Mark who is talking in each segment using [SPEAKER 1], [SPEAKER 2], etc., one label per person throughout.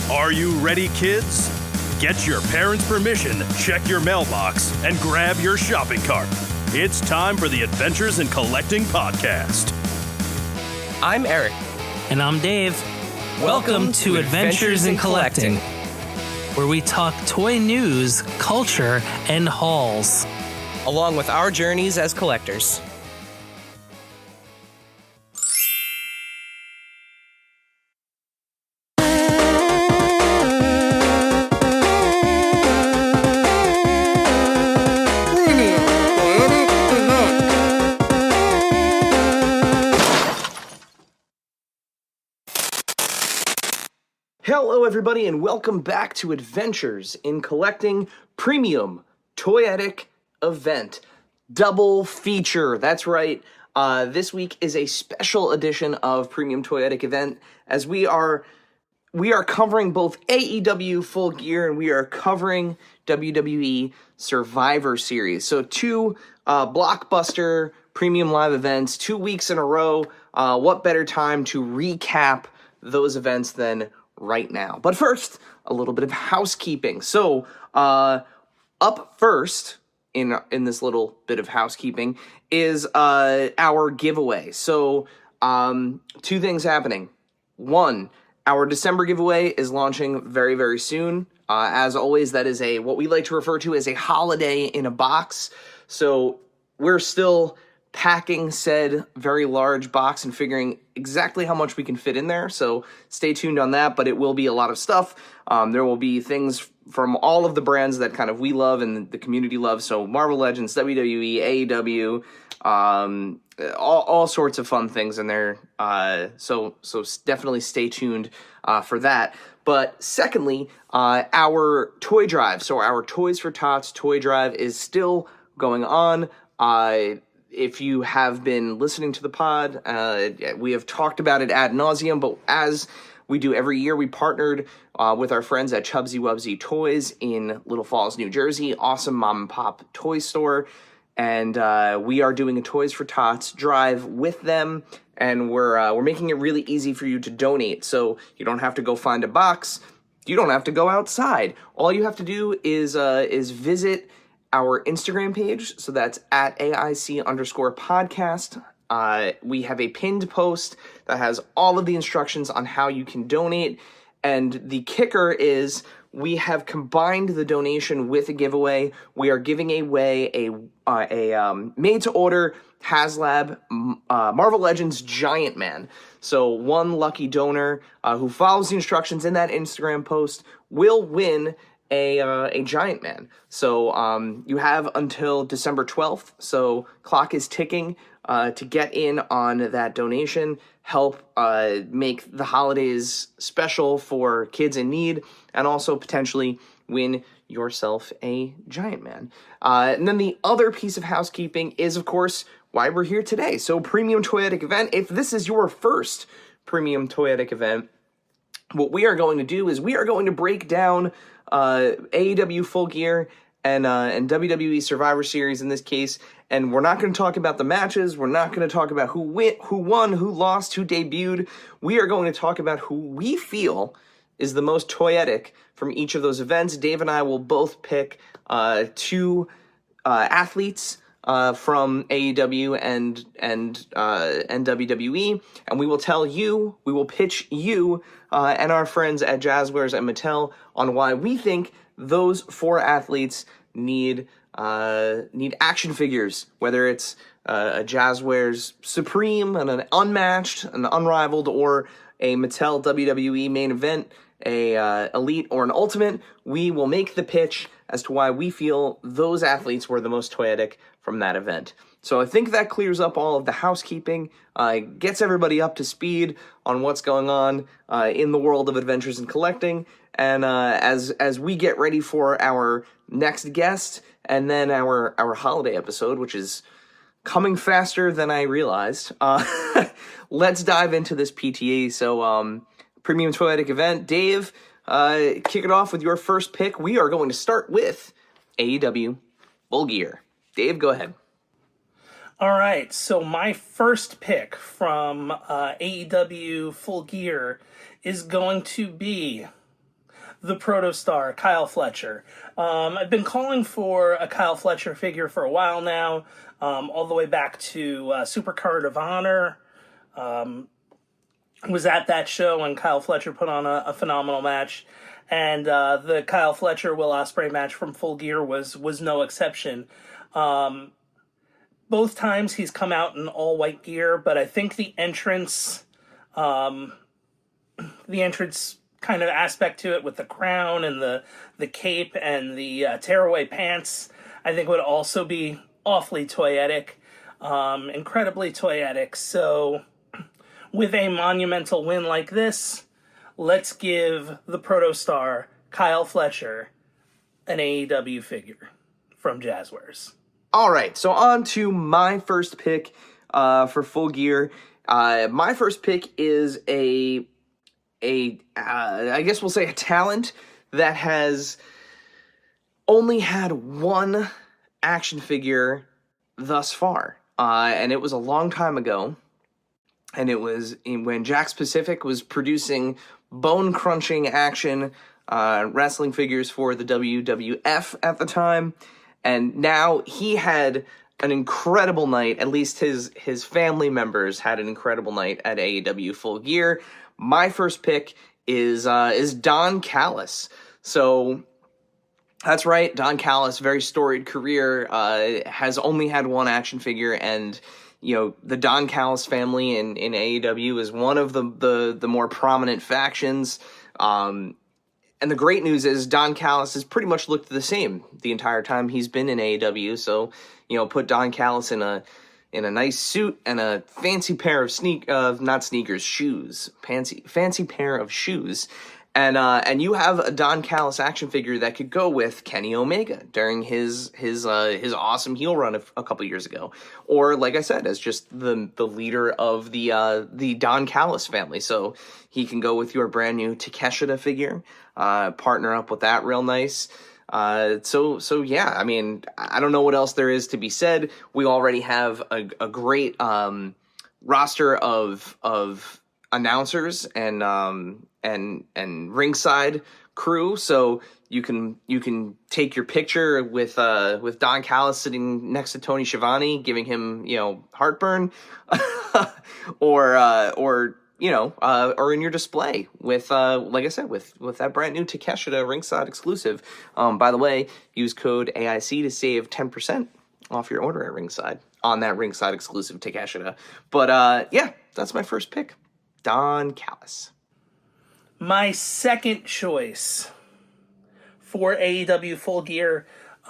[SPEAKER 1] Are you ready, kids? Get your parents' permission, check your mailbox, and grab your shopping cart. It's time for the Adventures in Collecting podcast.
[SPEAKER 2] I'm Eric.
[SPEAKER 3] And I'm Dave. Welcome to Adventures in Collecting, where we talk toy news, culture, and hauls,
[SPEAKER 2] along with our journeys as collectors.
[SPEAKER 4] Hello, everybody, and welcome back to Adventures in Collecting Premium Toyetic Event. Double feature, that's right. This week is a special edition of Premium Toyetic Event, as we are covering both AEW Full Gear and we are covering WWE Survivor Series. So two blockbuster premium live events, 2 weeks in a row. What better time to recap those events than right now? But first, a little bit of housekeeping. So, up first in this little bit of housekeeping is our giveaway. So, two things happening. One, our December giveaway is launching very, very soon. As always, that is what we like to refer to as a holiday in a box. So, we're still packing said very large box and figuring exactly how much we can fit in there, so stay tuned on that, but it will be a lot of stuff. There will be things from all of the brands that kind of we love and the community loves, so Marvel Legends, WWE, AEW, all sorts of fun things in there, so definitely stay tuned for that. But secondly, our toy drive, so our Toys for Tots toy drive is still going on. If you have been listening to the pod, we have talked about it ad nauseum, but as we do every year, we partnered with our friends at Chubsy Wubsy Toys in Little Falls, New Jersey, awesome mom and pop toy store, and we are doing a Toys for Tots drive with them, and we're making it really easy for you to donate, so you don't have to go find a box, you don't have to go outside. All you have to do is visit our Instagram page, so that's at AIC_podcast. We have a pinned post that has all of the instructions on how you can donate, and the kicker is we have combined the donation with a giveaway. We are giving away a made-to-order HasLab Marvel Legends Giant Man. So one lucky donor who follows the instructions in that Instagram post will win a Giant Man. So you have until December 12th, so clock is ticking to get in on that donation, help make the holidays special for kids in need, and also potentially win yourself a Giant Man. And then the other piece of housekeeping is, of course, why we're here today. So Premium Toyetic Event, if this is your first Premium Toyetic Event, what we are going to do is we are going to break down AEW Full Gear and WWE Survivor Series in this case, and we're not going to talk about the matches, we're not going to talk about who won, who lost, who debuted. We are going to talk about who we feel is the most toyetic from each of those events. Dave and I will both pick two athletes from AEW and WWE, and we will pitch you and our friends at Jazzwares and Mattel on why we think those four athletes need action figures, whether it's a Jazzwares Supreme and an Unmatched, an Unrivaled, or a Mattel WWE Main Event, a Elite, or an Ultimate. We will make the pitch as to why we feel those athletes were the most toyetic from that event. So I think that clears up all of the housekeeping, gets everybody up to speed on what's going on in the world of Adventures in Collecting, and as we get ready for our next guest, and then our holiday episode, which is coming faster than I realized, let's dive into this PTA. So Premium Toyetic Event, Dave, kick it off with your first pick. We are going to start with AEW Full Gear. Dave, go ahead.
[SPEAKER 3] All right, so my first pick from AEW Full Gear is going to be the protostar, Kyle Fletcher. I've been calling for a Kyle Fletcher figure for a while now, all the way back to Supercard of Honor. Was at that show when Kyle Fletcher put on a phenomenal match. And the Kyle Fletcher Will Ospreay match from Full Gear was no exception. Both times he's come out in all white gear, but I think the entrance kind of aspect to it with the crown and the cape and the tearaway pants, I think would also be awfully toyetic, incredibly toyetic. So with a monumental win like this, let's give the protostar Kyle Fletcher an AEW figure from Jazzwares.
[SPEAKER 4] All right, so on to my first pick for Full Gear. My first pick is I guess we'll say a talent that has only had one action figure thus far. And it was a long time ago. And it was when Jakks Pacific was producing bone-crunching action wrestling figures for the WWF at the time. And now he had an incredible night. At least his family members had an incredible night at AEW Full Gear. My first pick is Don Callis. So that's right, Don Callis, very storied career, has only had one action figure, and the Don Callis family in AEW is one of the more prominent factions. And the great news is Don Callis has pretty much looked the same the entire time he's been in AEW. So, put Don Callis in a nice suit and a fancy pair of shoes, fancy pair of shoes. And you have a Don Callis action figure that could go with Kenny Omega during his awesome heel run a couple years ago, or like I said, as just the leader of the Don Callis family. So he can go with your brand new Takeshita figure, partner up with that real nice. So yeah, I mean, I don't know what else there is to be said. We already have a great roster of announcers and ringside crew, so you can take your picture with Don Callis sitting next to Tony Schiavone, giving him heartburn, or in your display with like I said, with that brand new Takeshita ringside exclusive. By the way, use code AIC to save 10% off your order at ringside on that ringside exclusive Takeshita. But yeah, that's my first pick. Don Callis.
[SPEAKER 3] My second choice for AEW Full Gear is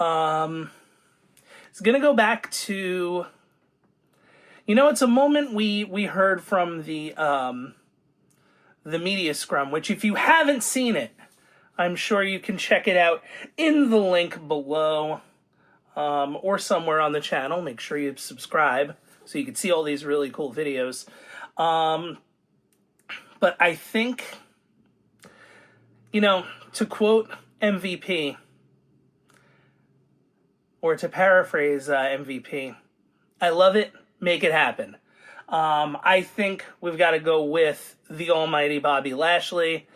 [SPEAKER 3] going to go back to, it's a moment we heard from the media scrum, which if you haven't seen it, I'm sure you can check it out in the link below or somewhere on the channel. Make sure you subscribe so you can see all these really cool videos. But I think, to quote MVP, or to paraphrase MVP, I love it, make it happen. I think we've got to go with the almighty Bobby Lashley,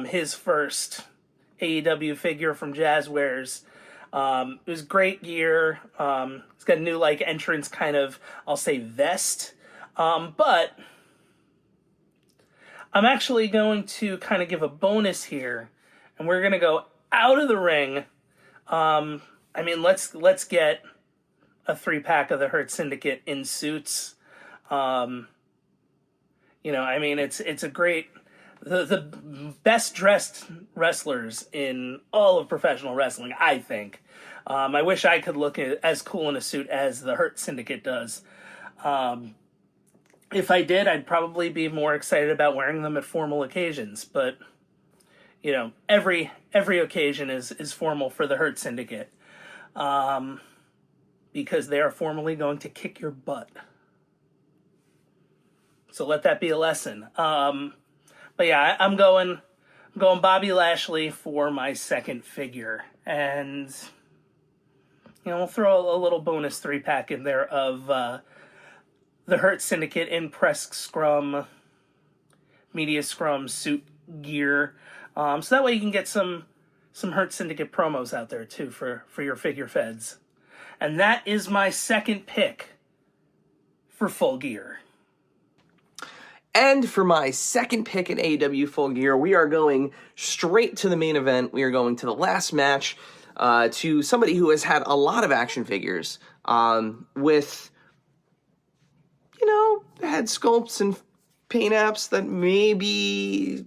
[SPEAKER 3] his first AEW figure from Jazzwares. It was great gear. It's got a new entrance kind of, I'll say, vest. But I'm actually going to kind of give a bonus here, and we're going to go out of the ring. Let's get a 3-pack of the Hurt Syndicate in suits. It's a great, the best dressed wrestlers in all of professional wrestling, I think. I wish I could look as cool in a suit as the Hurt Syndicate does. If I did, I'd probably be more excited about wearing them at formal occasions. But, every occasion is formal for the Hurt Syndicate. Because they are formally going to kick your butt. So let that be a lesson. But yeah, I'm going Bobby Lashley for my second figure. And, we'll throw a little bonus 3-pack in there of the Hurt Syndicate in press scrum, media scrum suit gear. So that way you can get some Hurt Syndicate promos out there too for your figure feds. And that is my second pick for Full Gear.
[SPEAKER 4] And for my second pick in AEW Full Gear, we are going straight to the main event. We are going to the last match, to somebody who has had a lot of action figures, with, head sculpts and paint apps that maybe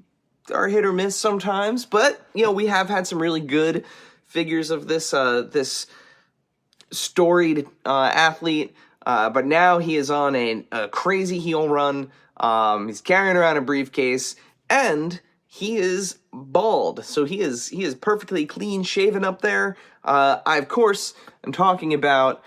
[SPEAKER 4] are hit or miss sometimes. But, we have had some really good figures of this storied athlete. But now he is on a crazy heel run. He's carrying around a briefcase, and he is bald. So he is perfectly clean shaven up there. I, of course, am talking about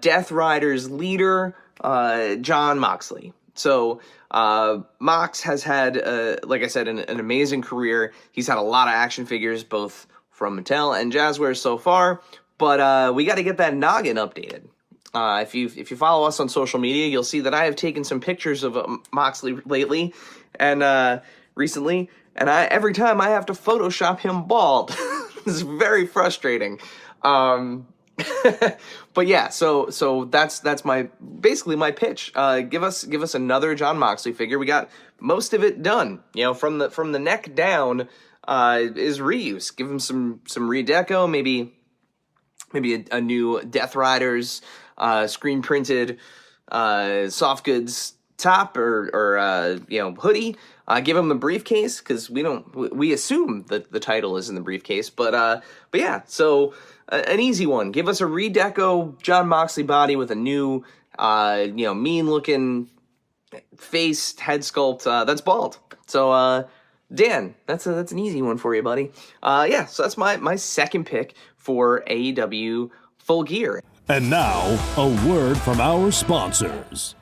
[SPEAKER 4] Death Rider's leader, Jon Moxley. So Mox has had, like I said, an amazing career. He's had a lot of action figures, both from Mattel and Jazzwares so far. But we got to get that noggin updated. If you follow us on social media, you'll see that I have taken some pictures of Moxley lately and recently, and every time I have to Photoshop him bald. It's very frustrating. But yeah, so that's basically my pitch. Give us another Jon Moxley figure. We got most of it done. From the neck down is reuse. Give him some redeco, maybe a new Death Riders screen printed soft goods top or hoodie. Give him a briefcase, because we assume that the title is in the briefcase, but yeah, so an easy one. Give us a redeco Jon Moxley body with a new mean looking face head sculpt that's bald. So Dan, that's an easy one for you, buddy. Yeah, so that's my second pick for AEW Full Gear.
[SPEAKER 1] And now, a word from our sponsors.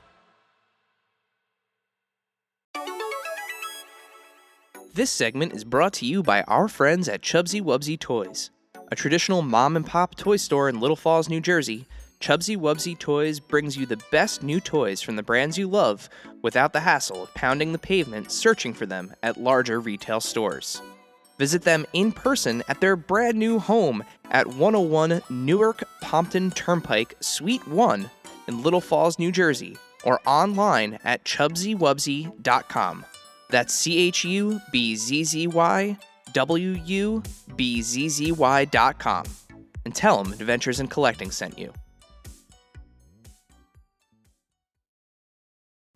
[SPEAKER 2] This segment is brought to you by our friends at Chubsy Wubsy Toys. A traditional mom-and-pop toy store in Little Falls, New Jersey, Chubsy Wubsy Toys brings you the best new toys from the brands you love without the hassle of pounding the pavement searching for them at larger retail stores. Visit them in person at their brand new home at 101 Newark Pompton Turnpike, Suite 1 in Little Falls, New Jersey, or online at chubsywubsy.com. That's CHUBZYWUBZZY.com. And tell them Adventures in Collecting sent you.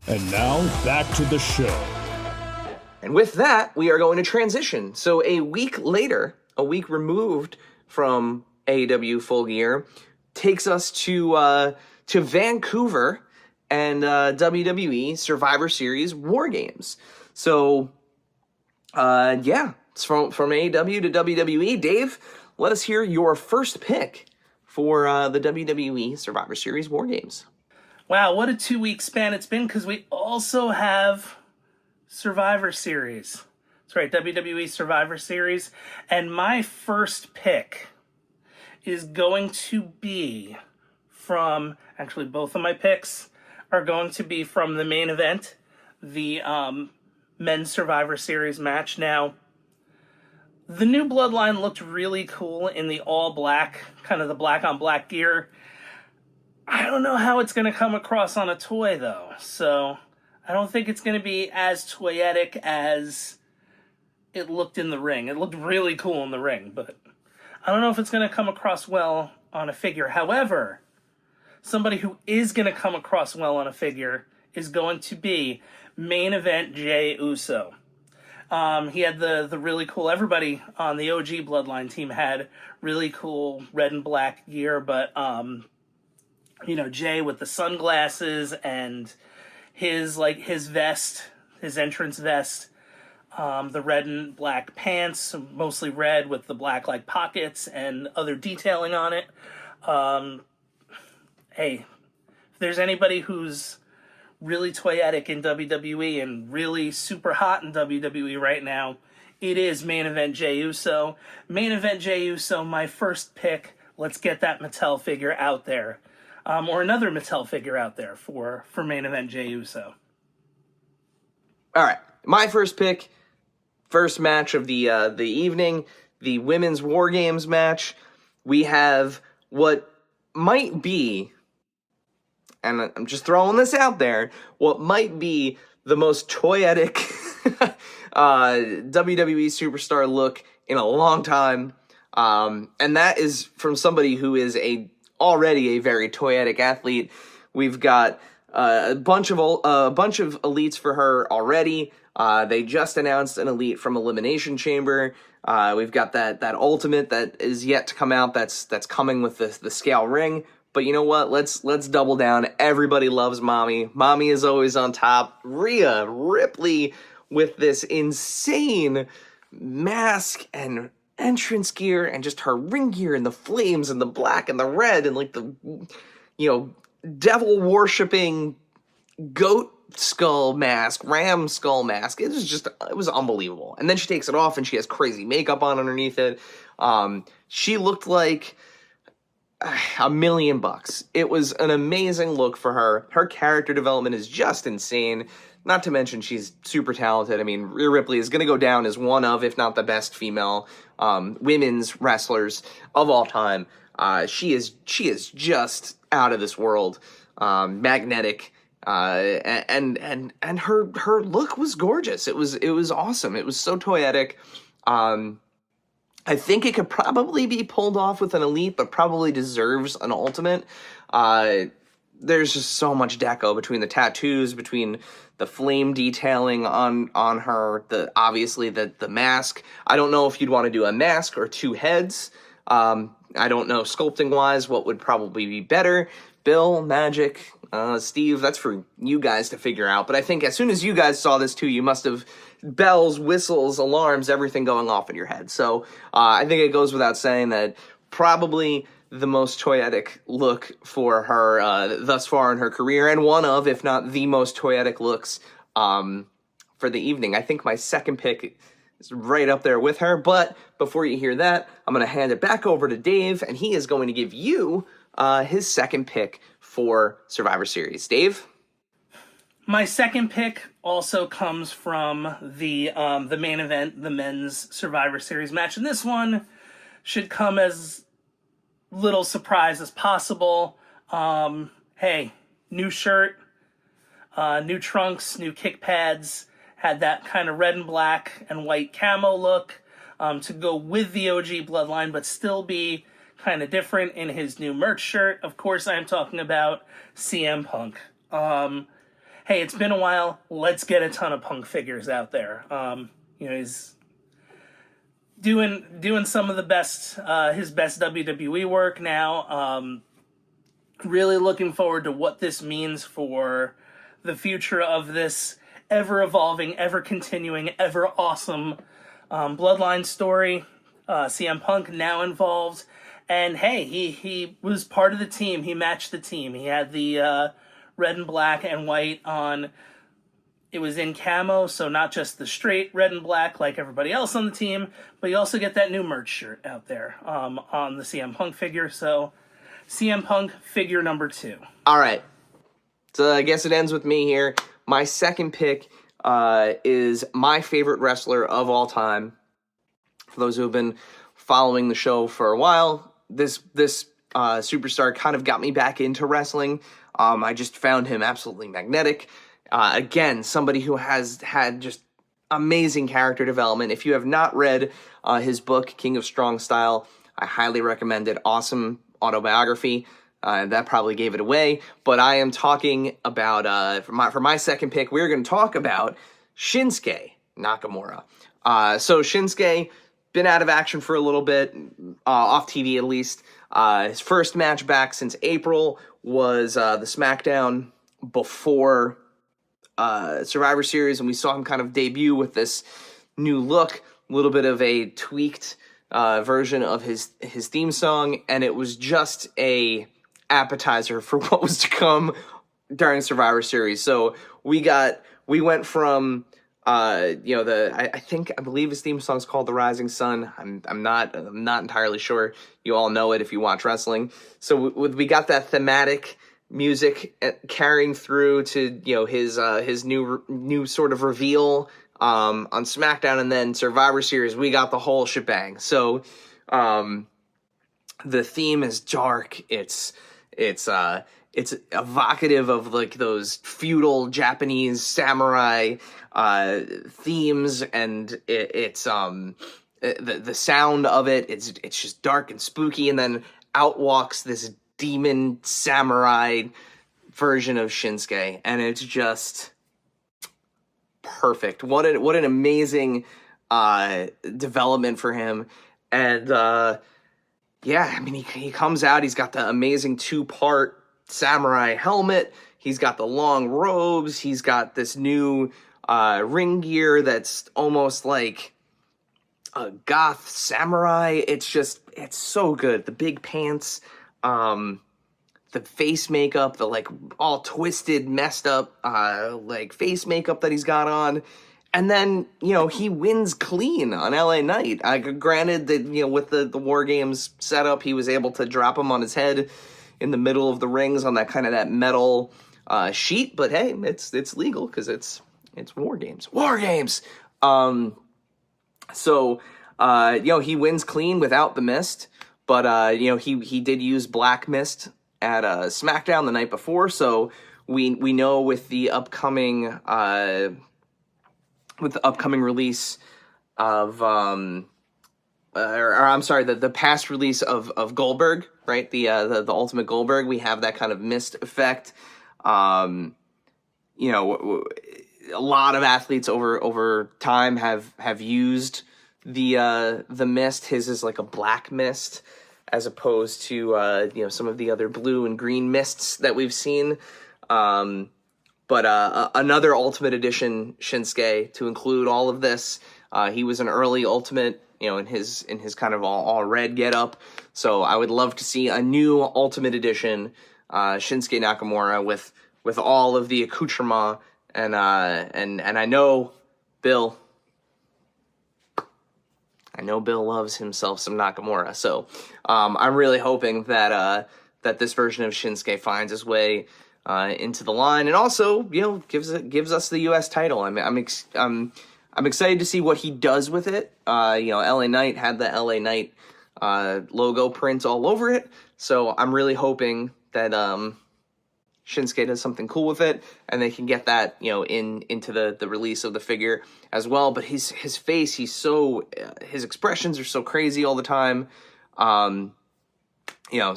[SPEAKER 1] And now, back to the show.
[SPEAKER 4] And with that, we are going to transition. So a week later, a week removed from AEW Full Gear, takes us to Vancouver and WWE Survivor Series War Games. So, yeah, it's from AEW to WWE. Dave, let us hear your first pick for the WWE Survivor Series War Games.
[SPEAKER 3] Wow, what a 2-week span it's been, because we also have Survivor Series. That's right, WWE Survivor Series. And my first pick is going to be from, actually both of my picks are going to be from the main event, the Men's Survivor Series match. Now, the new Bloodline looked really cool in the all black, kind of the black on black gear. I don't know how it's going to come across on a toy, though. So I don't think it's going to be as toyetic as it looked in the ring. It looked really cool in the ring, but I don't know if it's going to come across well on a figure. However, somebody who is going to come across well on a figure is going to be main event Jey Uso. He had the really cool, everybody on the OG Bloodline team had really cool red and black gear, but Jey with the sunglasses and his vest, his entrance vest, the red and black pants, mostly red with the black pockets and other detailing on it. Hey, if there's anybody who's really toyetic in WWE and really super hot in WWE right now, it is main event Jey Uso. Main event Jey Uso, my first pick. Let's get that Mattel figure out there. Or another Mattel figure out there for main event Jey Uso.
[SPEAKER 4] All right, my first pick, first match of the evening, the Women's War Games match. We have what might be, and I'm just throwing this out there, what might be the most toyetic WWE superstar look in a long time. And that is from somebody who is already a very toyetic athlete. We've got a bunch of elites for her already. They just announced an elite from Elimination Chamber. We've got that ultimate that is yet to come out. That's coming with the scale ring. But you know what? Let's double down. Everybody loves Mommy. Mommy is always on top. Rhea Ripley with this insane mask and entrance gear and just her ring gear and the flames and the black and the red and like the, devil worshipping goat skull mask, ram skull mask. It was unbelievable. And then she takes it off and she has crazy makeup on underneath it. She looked like $1 million. It was an amazing look for her. Her character development is just insane. Not to mention she's super talented. I mean, Rhea Ripley is going to go down as one of, if not the best female women's wrestlers of all time. She is just out of this world, magnetic, and her look was gorgeous. It was awesome. It was so toyetic. I think it could probably be pulled off with an elite, but probably deserves an ultimate. There's just so much deco between the tattoos, between the flame detailing on her, obviously the mask. I don't know if you'd want to do a mask or two heads. I don't know sculpting wise what would probably be better. Bill, Magic, Steve, that's for you guys to figure out. But I think as soon as you guys saw this too, you must have bells, whistles, alarms, everything going off in your head. So I think it goes without saying that probably the most toyetic look for her thus far in her career, and one of, if not the most toyetic looks for the evening. I think my second pick is right up there with her, but before you hear that, I'm going to hand it back over to Dave, and he is going to give you his second pick for Survivor Series. Dave?
[SPEAKER 3] My second pick also comes from the main event, the men's Survivor Series match, and this one should come as little surprise as possible. Hey, new shirt, new trunks, new kick pads, had that kind of red and black and white camo look to go with the OG bloodline, but still be kind of different in his new merch shirt. Of course, I'm talking about CM Punk. Hey, it's been a while. Let's get a ton of Punk figures out there. He's doing some of the best, his best WWE work now. Really looking forward to what this means for the future of this ever-evolving, ever-continuing, ever-awesome Bloodline story. CM Punk now involved. And hey, he was part of the team. He matched the team. He had the red and black and white on. It was in camo, so not just the straight red and black like everybody else on the team, but you also get that new merch shirt out there on the CM Punk figure. So CM Punk figure number 2.
[SPEAKER 4] All right. So I guess it ends with me here. My second pick is my favorite wrestler of all time. For those who have been following the show for a while, this superstar kind of got me back into wrestling. I just found him absolutely magnetic. Again, somebody who has had just amazing character development. If you have not read his book, King of Strong Style, I highly recommend it. Awesome autobiography. That probably gave it away. But I am talking about, for my second pick, we're going to talk about Shinsuke Nakamura. So Shinsuke, been out of action for a little bit, off TV at least. His first match back since April was the SmackDown before Survivor Series, and we saw him kind of debut with this new look, a little bit of a tweaked version of his theme song, and it was just a appetizer for what was to come during Survivor Series. So we went from I believe his theme song is called The Rising Sun. I'm not entirely sure. You all know it if you watch wrestling. So we got that thematic music carrying through to his new sort of reveal on SmackDown, and then Survivor Series, we got the whole shebang. So the theme is dark. It's evocative of like those feudal Japanese samurai themes, and it's the sound of it. It's just dark and spooky, and then out walks this demon samurai version of Shinsuke, and it's just perfect. What an amazing development for him. And yeah, I mean, he comes out, he's got the amazing 2-part samurai helmet, he's got the long robes, he's got this new ring gear that's almost like a goth samurai. It's so good. The big pants, the face makeup, the like all twisted, messed up like face makeup that he's got on. And then, he wins clean on LA Knight. Granted that, with the War Games setup, he was able to drop him on his head in the middle of the rings on that metal sheet. But hey, it's legal because it's War Games. War Games! So, he wins clean without the mist. But, he did use black mist at SmackDown the night before. So we know with the upcoming release of the past release of Goldberg, right? The Ultimate Goldberg, we have that kind of mist effect. A lot of athletes over time have used the mist. His is like a black mist as opposed to some of the other blue and green mists that we've seen. But another Ultimate Edition Shinsuke to include all of this. He was an early Ultimate, in his kind of all red getup. So I would love to see a new Ultimate Edition Shinsuke Nakamura with all of the accoutrement. And I know Bill loves himself some Nakamura. So I'm really hoping that this version of Shinsuke finds his way into the line, and also, gives us the U.S. title. I mean, I'm excited to see what he does with it. LA Knight had the LA Knight logo print all over it, so I'm really hoping that Shinsuke does something cool with it, and they can get that into the release of the figure as well. But his face, his expressions are so crazy all the time.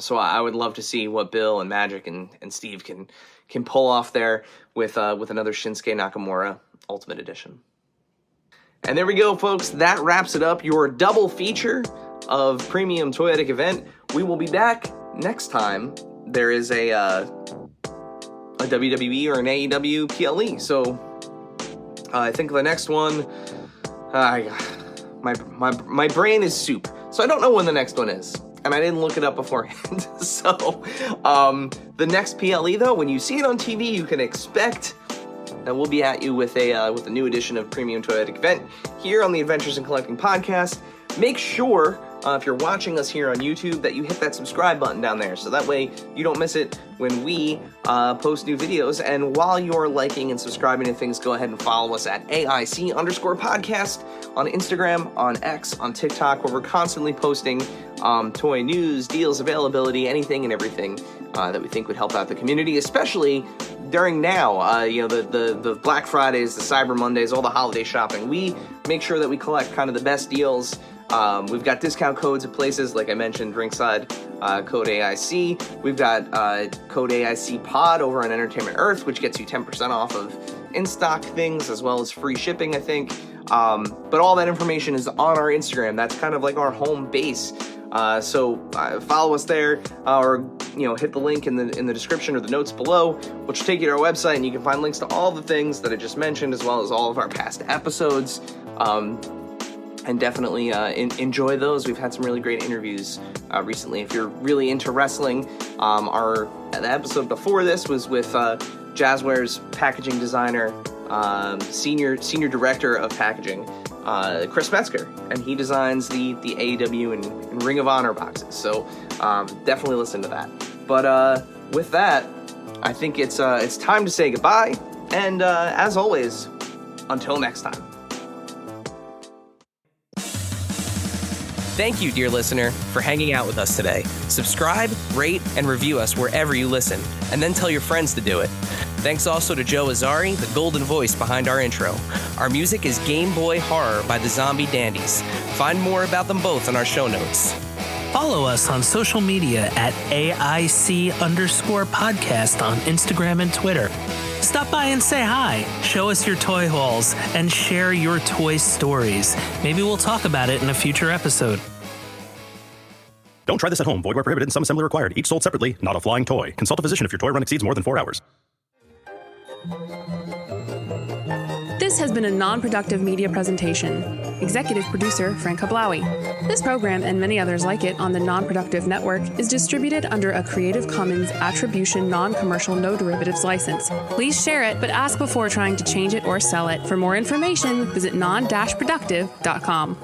[SPEAKER 4] So I would love to see what Bill and Magic and Steve can pull off there with another Shinsuke Nakamura Ultimate Edition. And there we go, folks. That wraps it up. Your double feature of Premium Toyetic event. We will be back next time there is a WWE or an AEW PLE. So I think the next one, my brain is soup. So I don't know when the next one is. And I didn't look it up beforehand. So, the next PLE, though, when you see it on TV, you can expect that we'll be at you with a new edition of Premium Toyetic event here on the Adventures in Collecting podcast. Make sure, if you're watching us here on YouTube, that you hit that subscribe button down there, so that way you don't miss it when we post new videos. And while you're liking and subscribing to things, go ahead and follow us at AIC_podcast on Instagram, on X, on TikTok, where we're constantly posting toy news, deals, availability, anything and everything that we think would help out the community, especially during now, the Black Fridays, the Cyber Mondays, all the holiday shopping. We make sure that we collect kind of the best deals. We've got discount codes at places, like I mentioned, Ringside, code AIC. We've got code AIC Pod over on Entertainment Earth, which gets you 10% off of in-stock things, as well as free shipping, I think. But all that information is on our Instagram. That's kind of like our home base. So follow us there, or hit the link in the description or the notes below, which will take you to our website, and you can find links to all the things that I just mentioned, as well as all of our past episodes. And definitely enjoy those. We've had some really great interviews recently. If you're really into wrestling, the episode before this was with Jazzware's packaging designer, senior director of packaging, Chris Metzger, and he designs the AEW and Ring of Honor boxes. So definitely listen to that. But with that, I think it's time to say goodbye. And as always, until next time.
[SPEAKER 2] Thank you, dear listener, for hanging out with us today. Subscribe, rate, and review us wherever you listen, and then tell your friends to do it. Thanks also to Joe Azari, the golden voice behind our intro. Our music is Game Boy Horror by the Zombie Dandies. Find more about them both on our show notes.
[SPEAKER 3] Follow us on social media at AIC_podcast on Instagram and Twitter. Stop by and say hi, show us your toy hauls, and share your toy stories. Maybe we'll talk about it in a future episode.
[SPEAKER 1] Don't try this at home. Void where prohibited and some assembly required. Each sold separately, not a flying toy. Consult a physician if your toy run exceeds more than 4 hours.
[SPEAKER 5] This has been a non-productive media presentation. Executive producer Frank Hablawi. This program and many others like it on the Non-Productive Network is distributed under a Creative Commons Attribution Non-Commercial No Derivatives license. Please share it, but ask before trying to change it or sell it. For more information, visit non-productive.com.